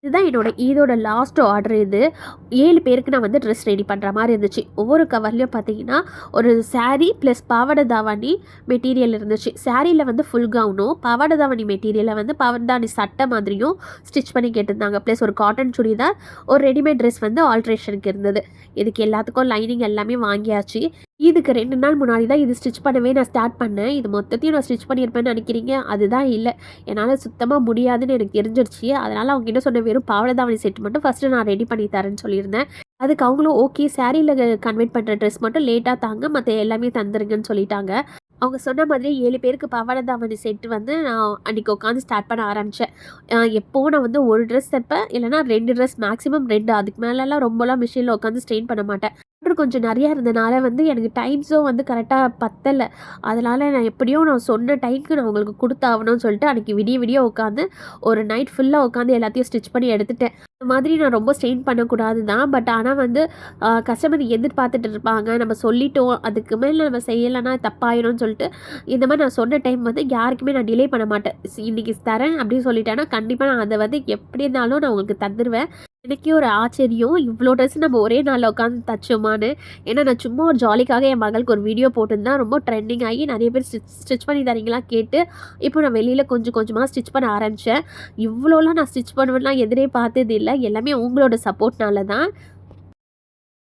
இதுதான் இதோட last order இது. 7 பேருக்கு நான் வந்து ட்ரெஸ் ரெடி பண்ணுற மாதிரி இருந்துச்சு. ஒவ்வொரு கவர்லேயும் பார்த்தீங்கன்னா, ஒரு சாரீ ப்ளஸ் பாவாடை தாவணி மெட்டீரியல் இருந்துச்சு. சாரியில் வந்து ஃபுல் கவுனும், பாவாடை தாவணி மெட்டீரியலை வந்து பாவாடை சட்டை மாதிரியும் ஸ்டிச் பண்ணி கேட்டிருந்தாங்க. ப்ளஸ் ஒரு காட்டன் சுடிதார், ஒரு ரெடிமேட் ட்ரெஸ் வந்து ஆல்ட்ரேஷனுக்கு இருந்தது. இதுக்கு எல்லாத்துக்கும் லைனிங் எல்லாமே வாங்கியாச்சு. இதுக்கு 2 நாள் முன்னாடி தான் இது ஸ்டிச் பண்ணவே நான் ஸ்டார்ட் பண்ணேன். இது மொத்தத்தையும் நான் ஸ்டிச் பண்ணியிருப்பேன்னு நினைக்கிறீங்க? அதுதான் இல்ல. என்னால் சுத்தமாக முடியாதுன்னு எனக்கு தெரிஞ்சிருச்சு. அதனால் அவங்க என்ன சொன்ன, வெறும் பாவாடை தாவணி செட் மட்டும் ஃபஸ்ட்டு நான் ரெடி பண்ணி தரேன்னு சொல்லியிருந்தேன். அதுக்கு அவங்களும் ஓகே, சாரியில் கன்வெர்ட் பண்ணுற ட்ரெஸ் மட்டும் லேட்டாக தாங்க, மற்ற எல்லாமே தந்துருங்கன்னு சொல்லிட்டாங்க. அவங்க சொன்ன மாதிரி 7 பேருக்கு பாவாடை தாவணி செட்டு வந்து நான் அன்றைக்கி உட்காந்து ஸ்டார்ட் பண்ண ஆரம்பித்தேன். எப்போவும் நான் வந்து ஒரு ட்ரெஸ் தைப்பேன், இல்லைனா 2 ட்ரெஸ், மேக்ஸிமம் 2. அதுக்கு மேலெலாம் ரொம்பலாம் மிஷினில் உட்காந்து ஸ்ட்ரெயின் பண்ண மாட்டேன். ஆர்டர் கொஞ்சம் நிறையா இருந்தனால வந்து எனக்கு டைம்ஸும் வந்து கரெக்டாக பத்தலை. அதனால் நான் சொன்ன டைமுக்கு நான் உங்களுக்கு கொடுத்தாகணும்னு சொல்லிட்டு அன்றைக்கி விடிய விடிய உட்காந்து ஒரு நைட் ஃபுல்லாக உட்காந்து எல்லாத்தையும் ஸ்டிச் பண்ணி எடுத்துட்டேன். இந்த மாதிரி நான் ரொம்ப ஸ்ட்ரெயின் பண்ணக்கூடாது தான். பட் ஆனால் வந்து கஸ்டமர் எதிர்பார்த்துட்டு இருப்பாங்க. நம்ம சொல்லிட்டோம், அதுக்கு மேலே நம்ம செய்யலைன்னா தப்பாயிடும்னு சொல்லிட்டு இந்த மாதிரி நான் சொன்ன டைம் வந்து யாருக்குமே நான் டிலே பண்ண மாட்டேன். இன்றைக்கி தரேன் அப்படின்னு சொல்லிட்டேன்னா கண்டிப்பாக நான் அதை வந்து எப்படி இருந்தாலும் நான் உங்களுக்கு தந்துடுவேன். எனக்கே ஒரு ஆச்சரியம், இவ்வளோ ட்ரெஸ் நம்ம ஒரே நாளில் உட்காந்து தச்சோமான்னு. ஏன்னா நான் சும்மா ஒரு ஜாலிக்காக என் மகளுக்கு ஒரு வீடியோ போட்டிருந்தேன். ரொம்ப ட்ரெண்டிங் ஆகி நிறைய பேர் ஸ்டிச் பண்ணி தரீங்களா கேட்டு இப்போ நான் வெளியில் கொஞ்சம் கொஞ்சமாக ஸ்டிச் பண்ண ஆரம்பித்தேன். இவ்வளோலாம் நான் ஸ்டிச் பண்ணுவேன்னா எதிரே பார்த்தது இல்லை. எல்லாமே உங்களோட சப்போர்ட்னால தான்.